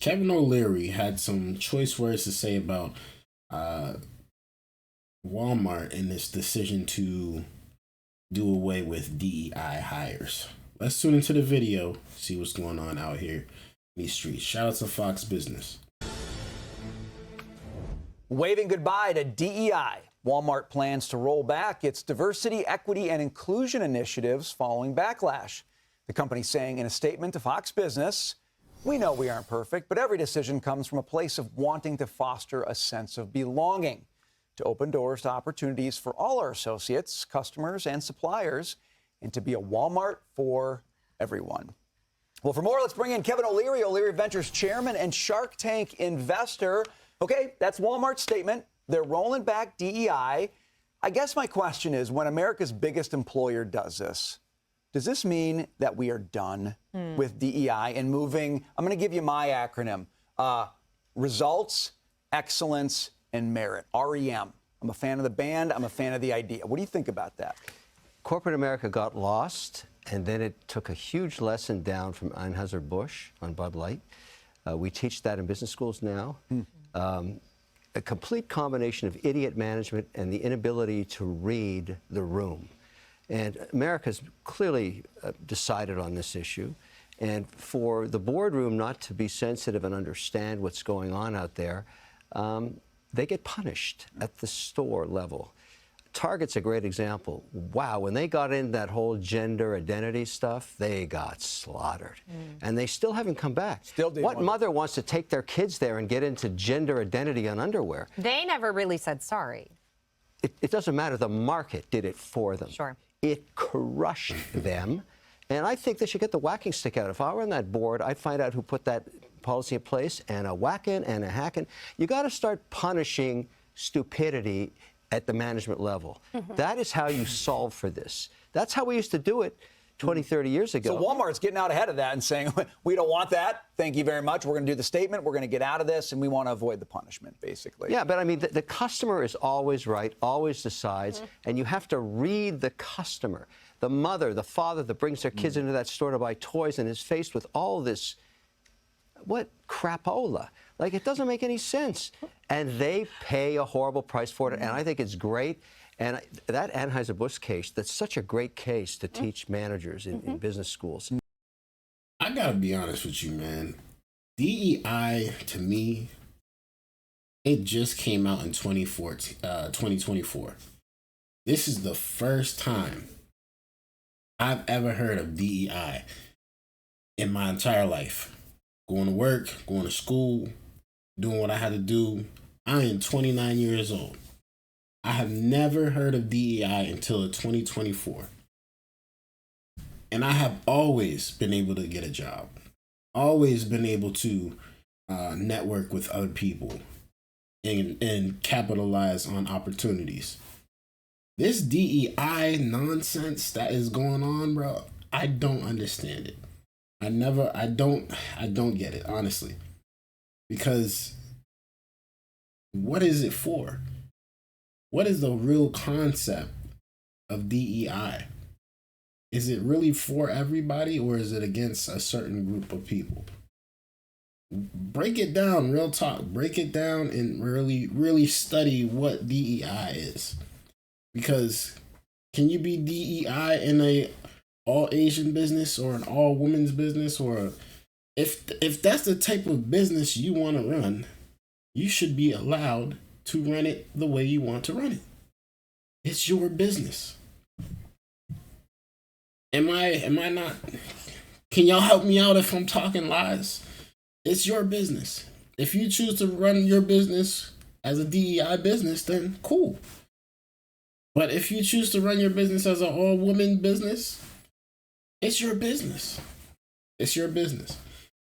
Kevin O'Leary had some choice words to say about Walmart and its decision to do away with DEI hires. Let's tune into the video, see what's going on out here in these streets. Shout out to Fox Business. Waving goodbye to DEI. Walmart plans to roll back its diversity, equity, and inclusion initiatives following backlash. The company saying in a statement to Fox Business, "We know we aren't perfect, but every decision comes from a place of wanting to foster a sense of belonging, to open doors to opportunities for all our associates, customers, and suppliers, and to be a Walmart for everyone." Well, for more, let's bring in Kevin O'Leary, O'Leary Ventures chairman and Shark Tank investor. Okay, that's Walmart's statement. They're rolling back DEI. I guess my question is, when America's biggest employer does this mean that we are done with DEI and moving? I'm going to give you my acronym: results, excellence, and merit. REM. I'm a fan of the band. I'm a fan of the idea. What do you think about that? Corporate America got lost, and then it took a huge lesson down from Anheuser-Busch on Bud Light. We teach that in business schools now. A complete combination of idiot management and the inability to read the room. And America's clearly decided on this issue. And for the boardroom not to be sensitive and understand what's going on out there, they get punished at the store level. Target's a great example. Wow, when they got in that whole gender identity stuff, they got slaughtered. And they still haven't come back. What mother wants to take their kids there and get into gender identity on underwear? They never really said sorry. It doesn't matter. The market did it for them. Sure. It crushed them. And I think they should get the whacking stick out. If I were on that board, I'd find out who put that policy in place, and a whacking and a hacking. You got to start punishing stupidity at the management level. That is how you solve for this. That's how we used to do it 20, 30 years ago. So Walmart's getting out ahead of that and saying, we don't want that. Thank you very much. We're going to do the statement. We're going to get out of this, and we want to avoid the punishment, basically. Yeah, but I mean, the customer is always right, always decides, and you have to read the customer. The mother, the father that brings their kids into that store to buy toys and is faced with all this, what crapola? Like, it doesn't make any sense. And they pay a horrible price for it, and I think it's great. And that Anheuser-Busch case, that's such a great case to teach managers in business schools. I gotta be honest with you, man. DEI, to me, it just came out in 2024. This is the first time I've ever heard of DEI in my entire life. Going to work, going to school, doing what I had to do. I am 29 years old. I have never heard of DEI until 2024. And I have always been able to get a job. Always been able to network with other people and capitalize on opportunities. This DEI nonsense that is going on, bro, I don't understand it. I don't get it, honestly. Because what is it for? What is the real concept of DEI? Is it really for everybody, or is it against a certain group of people? Break it down, real talk. Break it down and really study what DEI is. Because can you be DEI in a all Asian business or an all women's business? Or if that's the type of business you want to run, you should be allowed to run it the way you want to run it. It's your business. Am I not? Can y'all help me out if I'm talking lies? It's your business. If you choose to run your business as a DEI business, then cool. But if you choose to run your business as an all-woman business, it's your business. It's your business.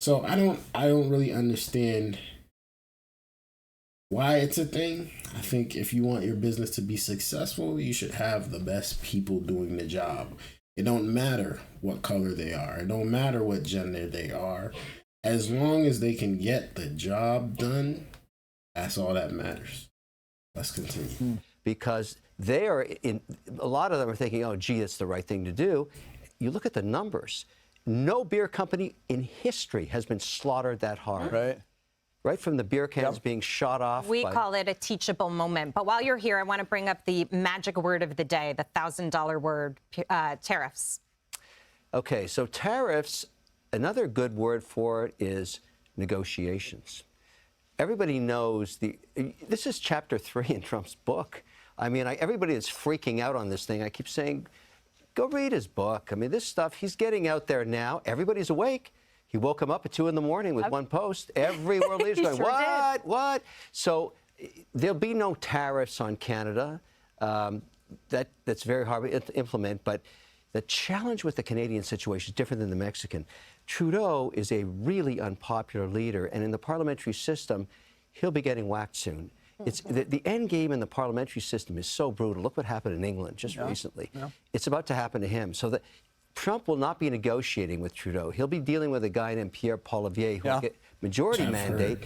So I don't really understand why it's a thing. I think if you want your business to be successful, you should have the best people doing the job. It don't matter what color they are. It don't matter what gender they are. As long as they can get the job done, that's all that matters. Let's continue. Because they are a lot of them are thinking, oh, gee, that's the right thing to do. You look at the numbers. No beer company in history has been slaughtered that hard. Right. Right from the beer cans being shot off. We call it a teachable moment. But while you're here, I want to bring up the magic word of the day, the $1,000 word, tariffs. Okay, so tariffs, another good word for it is negotiations. Everybody knows this is chapter 3 in Trump's book. I mean, everybody is freaking out on this thing. I keep saying, go read his book. I mean, this stuff, he's getting out there now. Everybody's awake. He woke him up at 2 in the morning with one post. Every world leader's going, sure what? What? So there'll be no tariffs on Canada. That's very hard to implement. But the challenge with the Canadian situation is different than the Mexican. Trudeau is a really unpopular leader, and in the parliamentary system, he'll be getting whacked soon. It's the end game in the parliamentary system is so brutal. Look what happened in England just recently. It's about to happen to him. So Trump will not be negotiating with Trudeau. He'll be dealing with a guy named Pierre Poilievre who will get majority mandate.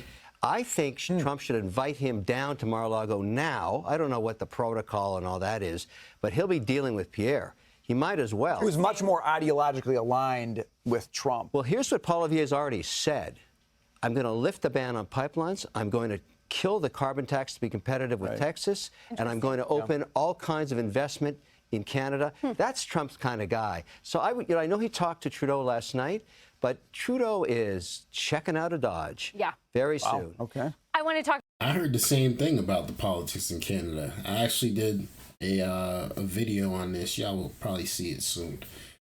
I think Trump should invite him down to Mar-a-Lago now. I don't know what the protocol and all that is, but he'll be dealing with Pierre. He might as well. He was much more ideologically aligned with Trump. Well, here's what Poilievre has already said. I'm going to lift the ban on pipelines. I'm going to kill the carbon tax to be competitive with Texas, and I'm going to open all kinds of investment in Canada. That's Trump's kind of guy. So I know he talked to Trudeau last night, but Trudeau is checking out of Dodge very soon. Okay. I want to talk. I heard the same thing about the politics in Canada. I actually did a video on this. Y'all will probably see it soon,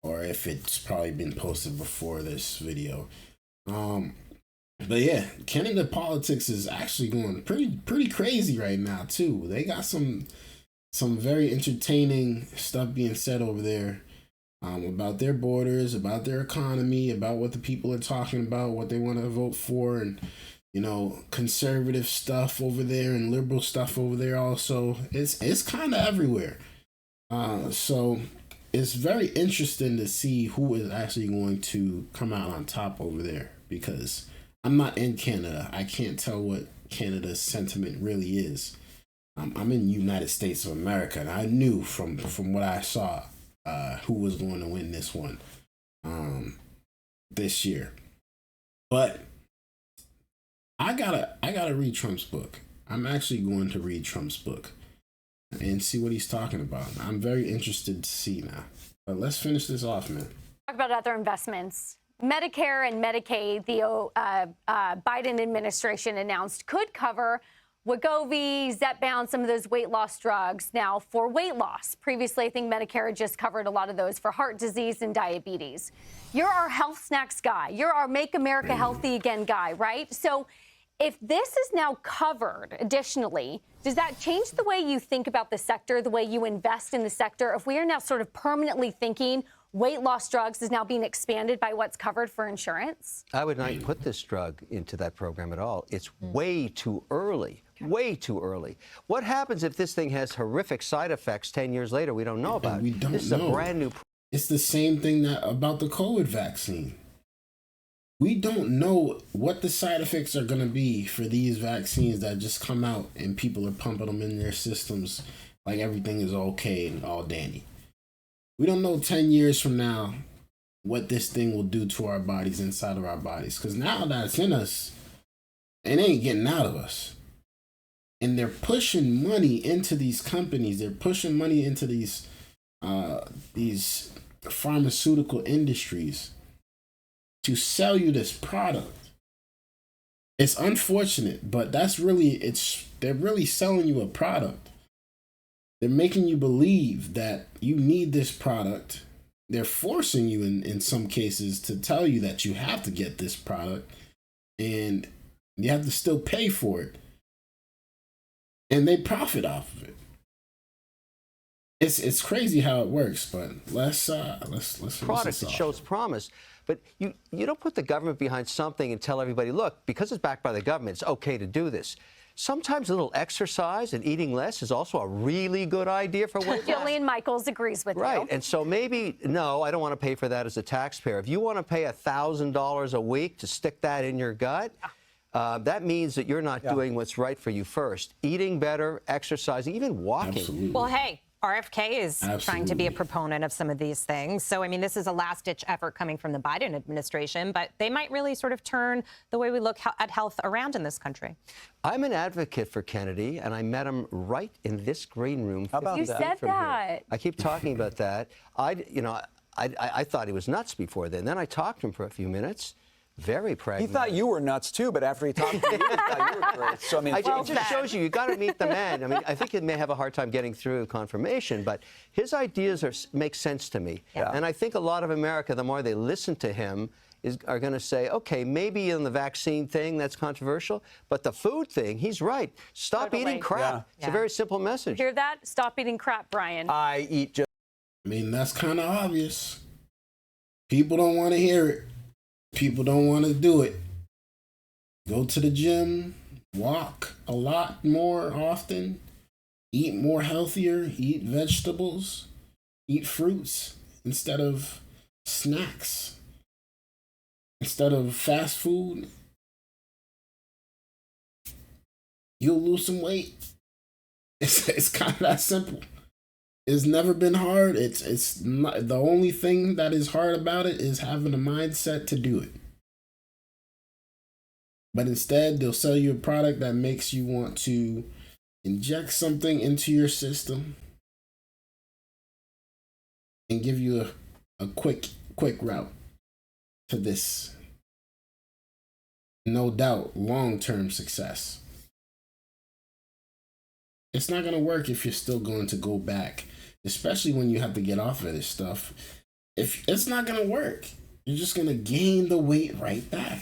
or if it's probably been posted before this video. But yeah, Canada politics is actually going pretty crazy right now too. They got some very entertaining stuff being said over there about their borders, about their economy, about what the people are talking about, what they want to vote for, and conservative stuff over there and liberal stuff over there also. It's kind of everywhere. So it's very interesting to see who is actually going to come out on top over there, because I'm not in Canada. I can't tell what Canada's sentiment really is. I'm in the United States of America, and I knew from what I saw who was going to win this one this year. But I gotta read Trump's book. I'm actually going to read Trump's book and see what he's talking about. I'm very interested to see now. But let's finish this off, man. Talk about other investments. Medicare and Medicaid, the Biden administration announced, could cover Wegovy, Zepbound, some of those weight loss drugs now for weight loss. Previously, I think Medicare had just covered a lot of those for heart disease and diabetes. You're our health snacks guy. You're our Make America Healthy Again guy, right? So if this is now covered additionally, does that change the way you think about the sector, the way you invest in the sector? If we are now sort of permanently thinking weight loss drugs is now being expanded by what's covered for insurance? I would not put this drug into that program at all. It's way too early. Way too early. What happens if this thing has horrific side effects 10 years later we don't know about? We don't This is know. a brand new. It's the same thing about the COVID vaccine. We don't know what the side effects are going to be for these vaccines that just come out and people are pumping them in their systems like everything is okay and all dandy. We don't know 10 years from now what this thing will do to our bodies, inside of our bodies. Because now that it's in us, it ain't getting out of us. And they're pushing money into these companies. They're pushing money into these pharmaceutical industries to sell you this product. It's unfortunate, but they're really selling you a product. They're making you believe that you need this product. They're forcing you in some cases to tell you that you have to get this product and you have to still pay for it. And they profit off of it. It's crazy how it works, but let's Product that shows promise. But you don't put the government behind something and tell everybody, look, because it's backed by the government, it's okay to do this. Sometimes a little exercise and eating less is also a really good idea for weight loss. Jillian Michaels agrees with you. Right, and so maybe, no, I don't want to pay for that as a taxpayer. If you want to pay $1,000 a week to stick that in your gut, that means that you're not doing what's right for you first. Eating better, exercising, even walking. Absolutely. Well, hey, RFK is trying to be a Absolutely. proponent of some of these things. So, I mean, this is a last-ditch effort coming from the Biden administration, but they might really sort of turn the way we look at health around in this country. I'm an advocate for Kennedy, and I met him right in this green room. How about You 50 that? feet said from here. that. I keep talking about that. I thought he was nuts before then. Then I talked to him for a few minutes. Very He pragmatic. thought you were nuts too, but after he talked to you, he thought you were great. So I mean, It just shows you got to meet the man. I mean, I think he may have a hard time getting through confirmation, but his ideas make sense to me. Yeah. And I think a lot of America, the more they listen to him, are going to say, okay, maybe in the vaccine thing that's controversial, but the food thing, he's right. Stop Totally. eating crap. Yeah. It's a very simple message. Hear that? Stop eating crap, Brian. I eat just. I mean, that's kind of obvious. People don't want to hear it. People don't want to do it. Go to the gym, walk a lot more often, eat more healthier, eat vegetables, eat fruits instead of snacks, instead of fast food. You'll lose some weight. It's kind of that simple. It's never been hard. It's not, the only thing that is hard about it is having a mindset to do it. But instead, they'll sell you a product that makes you want to inject something into your system and give you a quick route to this, no doubt, long-term success. It's not going to work if you're still going to go back, especially when you have to get off of this stuff. If it's not going to work, you're just going to gain the weight right back.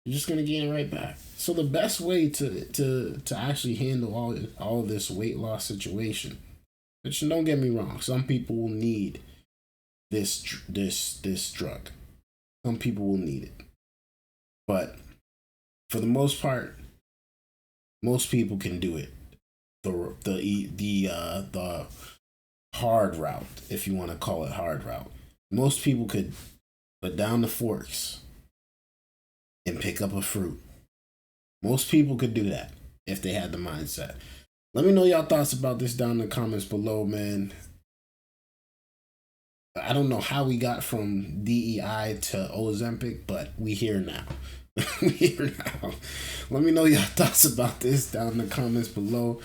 You're just going to gain it right back. So the best way to actually handle all of this weight loss situation, which don't get me wrong, some people will need this drug. Some people will need it. But for the most part, most people can do it. The hard route, if you want to call it hard route. Most people could put down the forks and pick up a fruit. Most people could do that if they had the mindset. Let me know y'all thoughts about this down in the comments below, man. I don't know how we got from DEI to Ozempic, but we here now. We here now. Let me know y'all thoughts about this down in the comments below.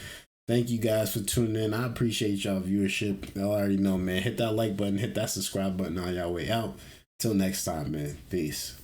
Thank you guys for tuning in. I appreciate y'all viewership. Y'all already know, man. Hit that like button, hit that subscribe button on y'all way out. Till next time, man. Peace.